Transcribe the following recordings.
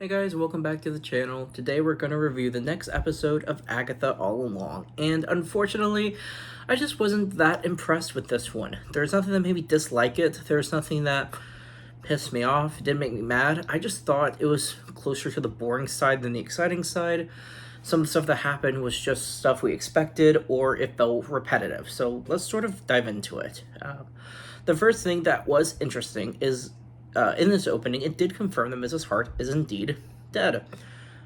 Hey guys, welcome back to the channel. Today we're going to review the next episode of Agatha All Along, and unfortunately, I just wasn't that impressed with this one. There's nothing that made me dislike it, there's nothing that pissed me off, it didn't make me mad. I just thought it was closer to the boring side than the exciting side. Some stuff that happened was just stuff we expected, or it felt repetitive. So let's sort of dive into it. The first thing that was interesting is in this opening, it did confirm that Mrs. Hart is indeed dead.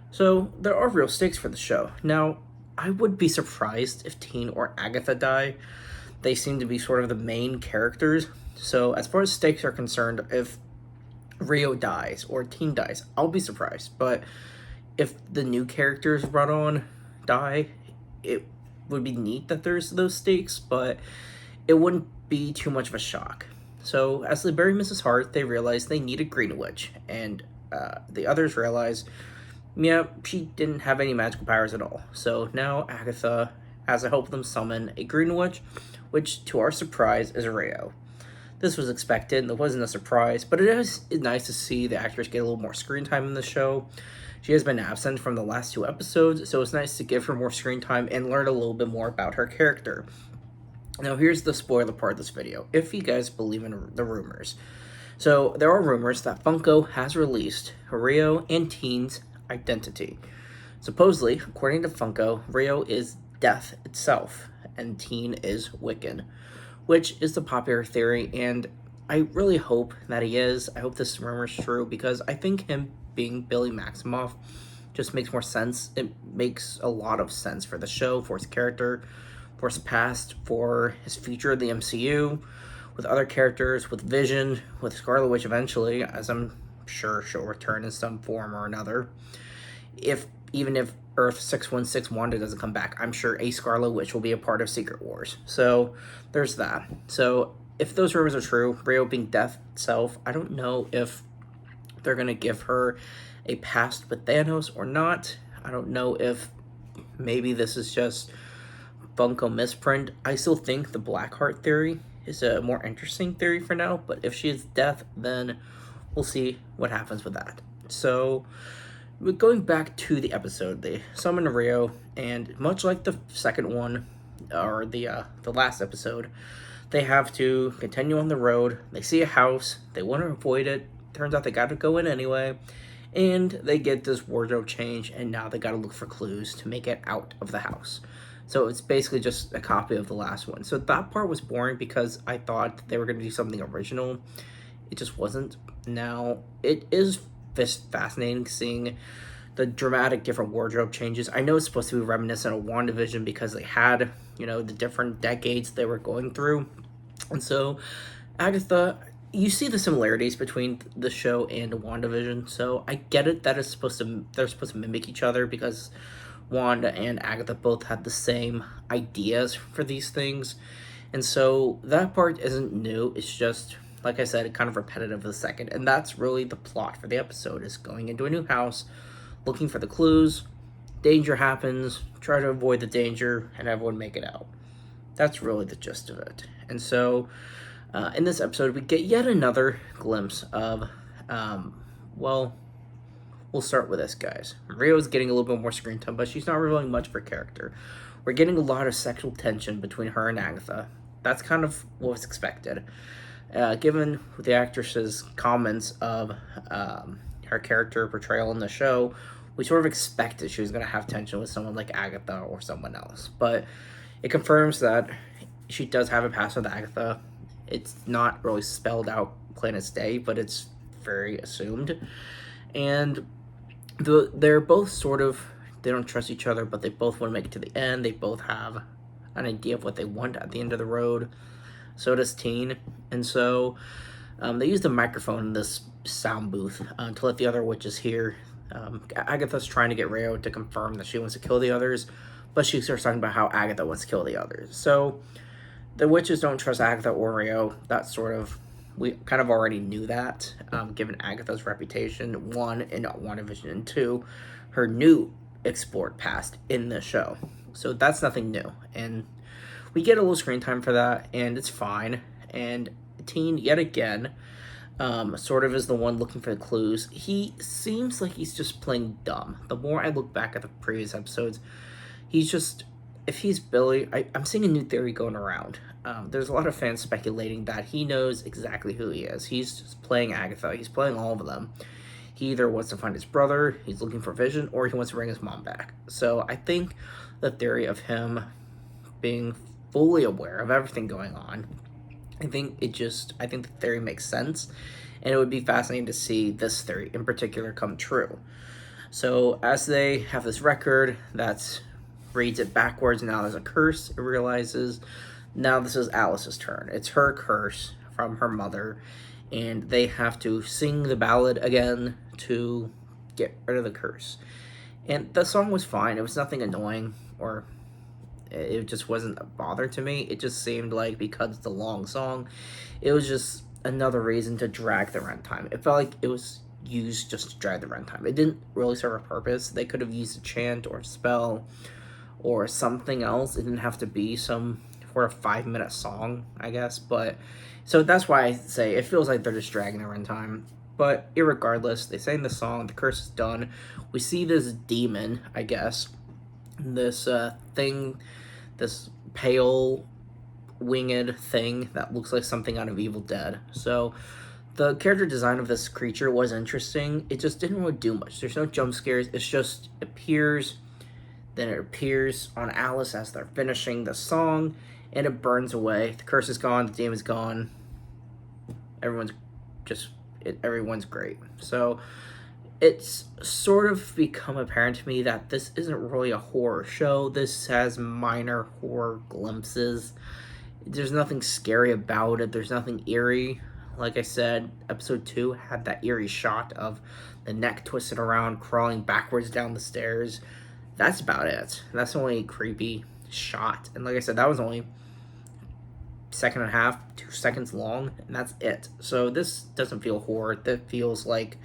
So there are real stakes for the show. Now, I would be surprised if Teen or Agatha die. They seem to be sort of the main characters. So as far as stakes are concerned, if Rio dies or Teen dies, I'll be surprised. But if the new characters brought on die, it would be neat that there's those stakes, but it wouldn't be too much of a shock. So as they bury Mrs. Hart, they realize they need a Green Witch, and the others realize, yeah, she didn't have any magical powers at all. So now Agatha has to help them summon a Green Witch, which to our surprise is Rio. This was expected, and it wasn't a surprise, but it is nice to see the actress get a little more screen time in the show. She has been absent from the last two episodes, so it's nice to give her more screen time and learn a little bit more about her character. Now, here's the spoiler part of this video, if you guys believe in the rumors. So, there are rumors that Funko has released Rio and Teen's identity. Supposedly, according to Funko, Rio is death itself, and Teen is Wiccan, which is the popular theory, and I really hope that he is. I hope this rumor is true, because I think him being Billy Maximoff just makes more sense. It makes a lot of sense for the show, for his character, for his past, for his future in the MCU, with other characters, with Vision, with Scarlet Witch eventually, as I'm sure she'll return in some form or another. Even if Earth 616 Wanda doesn't come back, I'm sure a Scarlet Witch will be a part of Secret Wars. So there's that. So if those rumors are true, Rio being death itself, I don't know if they're going to give her a past with Thanos or not. I don't know if maybe this is just Funko misprint. I still think the Blackheart theory is a more interesting theory for now, but if she is death, then we'll see what happens with that. So, going back to the episode, they summon Rio, and much like the second one, or the last episode, they have to continue on the road. They see a house, they want to avoid it. Turns out they got to go in anyway, and they get this wardrobe change, and now they got to look for clues to make it out of the house. So it's basically just a copy of the last one. So that part was boring because I thought they were going to do something original. It just wasn't. Now, it is fascinating seeing the dramatic different wardrobe changes. I know it's supposed to be reminiscent of WandaVision because they had, the different decades they were going through. And so, Agatha, you see the similarities between the show and WandaVision. So I get it that they're supposed to mimic each other because Wanda and Agatha both had the same ideas for these things. And so that part isn't new. It's just, like I said, kind of repetitive of the second. And that's really the plot for the episode, is going into a new house, looking for the clues, danger happens, try to avoid the danger, and everyone make it out. That's really the gist of it. And so, in this episode, we get yet another glimpse of, we'll start with this, guys. Rio's getting a little bit more screen time, but she's not revealing much of her character. We're getting a lot of sexual tension between her and Agatha. That's kind of what was expected. Given the actress's comments of her character portrayal in the show, we sort of expected she was going to have tension with someone like Agatha or someone else. But it confirms that she does have a past with Agatha. It's not really spelled out plain as day, but it's very assumed. And they're both they don't trust each other, but they both want to make it to the end. They both have an idea of what they want at the end of the road. So does Teen. And so they use the microphone in this sound booth to let the other witches hear. Agatha's trying to get Rio to confirm that she wants to kill the others, but she starts talking about how Agatha wants to kill the others. So the witches don't trust Agatha or Rio. We kind of already knew that, given Agatha's reputation, one, in WandaVision, and two, her new explored past in the show. So that's nothing new. And we get a little screen time for that, and it's fine. And Teen, yet again, sort of is the one looking for the clues. He seems like he's just playing dumb. The more I look back at the previous episodes, he's just, if he's Billy, I'm seeing a new theory going around. There's a lot of fans speculating that he knows exactly who he is. He's just playing Agatha. He's playing all of them. He either wants to find his brother, he's looking for Vision, or he wants to bring his mom back. So I think the theory of him being fully aware of everything going on, I think the theory makes sense, and it would be fascinating to see this theory in particular come true. So as they have this record that reads it backwards, now there's a curse, it realizes now this is Alice's turn. It's her curse from her mother, and they have to sing the ballad again to get rid of the curse. And the song was fine. It was nothing annoying, or it just wasn't a bother to me. It just seemed like, because it's a long song, it was just another reason to drag the runtime. It felt like it was used just to drag the runtime. It didn't really serve a purpose. They could have used a chant or a spell or something else. It didn't have to be some for a 5-minute song, I guess. But so that's why I say it feels like they're just dragging the runtime. But irregardless, they sang the song, the curse is done. We see this demon, I guess, this thing, this pale winged thing that looks like something out of Evil Dead. So the character design of this creature was interesting. It just didn't really do much. There's no jump scares. It's just appears, then it appears on Alice as they're finishing the song, and it burns away. The curse is gone. The demon's gone. Everyone's great. So it's sort of become apparent to me that this isn't really a horror show. This has minor horror glimpses. There's nothing scary about it. There's nothing eerie. Like I said, episode 2 had that eerie shot of the neck twisted around, crawling backwards down the stairs. That's about it. That's the only creepy shot. And like I said, that was only second and a half, 2 seconds long, and that's it. So this doesn't feel horror. That feels like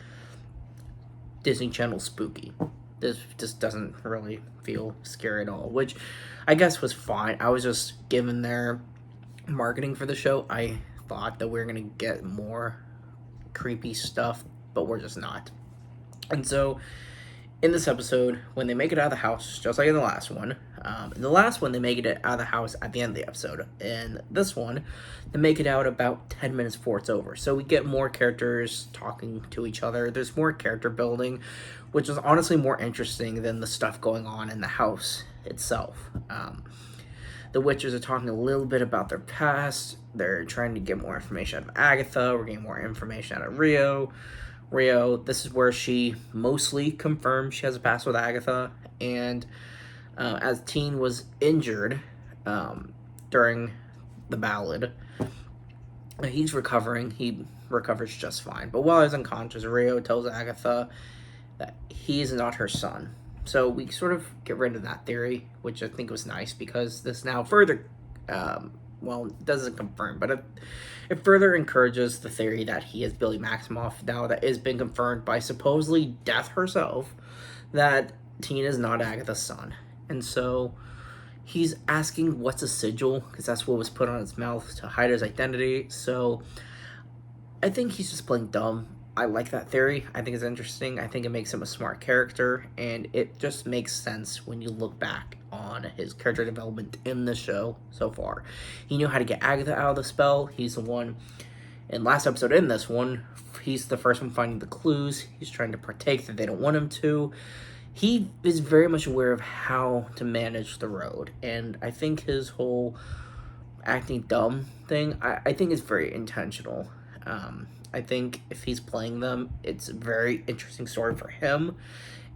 Disney Channel spooky. This just doesn't really feel scary at all, which I guess was fine. I was just, given their marketing for the show, I thought that we were going to get more creepy stuff, but we're just not. And so in this episode, when they make it out of the house, just like in the last one, they make it out of the house at the end of the episode. In this one, they make it out about 10 minutes before it's over. So we get more characters talking to each other. There's more character building, which is honestly more interesting than the stuff going on in the house itself. The witches are talking a little bit about their past. They're trying to get more information out of Agatha. We're getting more information out of Rio. This is where she mostly confirms she has a past with Agatha, and as Teen was injured during the ballad, he's recovering. He recovers just fine, but while he's unconscious, Rio tells Agatha that he's not her son. So we sort of get rid of that theory, which I think was nice, because this now further, it doesn't confirm, but it further encourages the theory that he is Billy Maximoff, now that has been confirmed by supposedly Death herself, that Teen is not Agatha's son. And so he's asking what's a sigil, because that's what was put on his mouth to hide his identity. So I think he's just playing dumb. I like that theory. I think it's interesting. I think it makes him a smart character, and it just makes sense when you look back on his character development in the show so far. He knew how to get Agatha out of the spell. He's the one, in last episode in this one, he's the first one finding the clues. He's trying to partake that they don't want him to. He is very much aware of how to manage the road, and I think his whole acting dumb thing, I think is very intentional. I think if he's playing them, it's a very interesting story for him.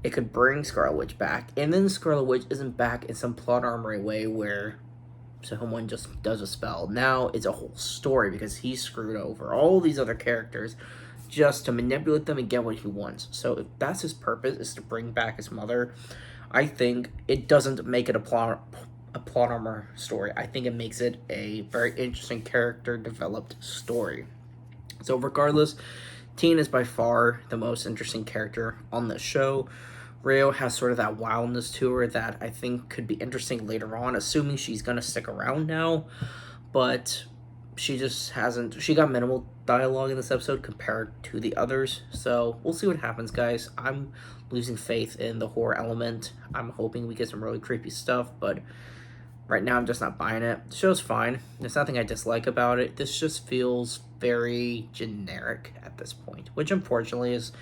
It could bring Scarlet Witch back, and then Scarlet Witch isn't back in some plot armory way where someone just does a spell. Now it's a whole story, because he's screwed over all these other characters just to manipulate them and get what he wants. So if that's his purpose, is to bring back his mother, I think it doesn't make it a plot armor story. I think it makes it a very interesting character developed story. So regardless, Teen is by far the most interesting character on the show. Rio has sort of that wildness to her that I think could be interesting later on, assuming she's going to stick around now. But she just hasn't. She got minimal dialogue in this episode compared to the others. So we'll see what happens, guys. I'm losing faith in the horror element. I'm hoping we get some really creepy stuff, but right now I'm just not buying it. The show's fine. There's nothing I dislike about it. This just feels very generic at this point, which unfortunately is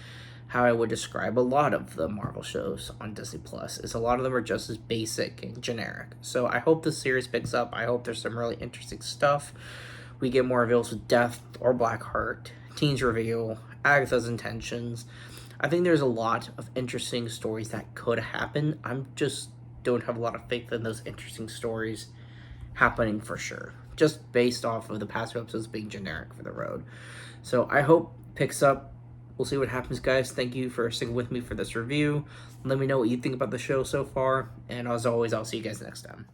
how I would describe a lot of the Marvel shows on Disney Plus. Is a lot of them are just as basic and generic. So I hope the series picks up. I hope there's some really interesting stuff. We get more reveals with Death or Blackheart, Teen's reveal, Agatha's intentions. I think there's a lot of interesting stories that could happen. I'm just don't have a lot of faith in those interesting stories happening for sure. Just based off of the past few episodes being generic for the road. So I hope picks up. We'll see what happens, guys. Thank you for sticking with me for this review. Let me know what you think about the show so far. And as always, I'll see you guys next time.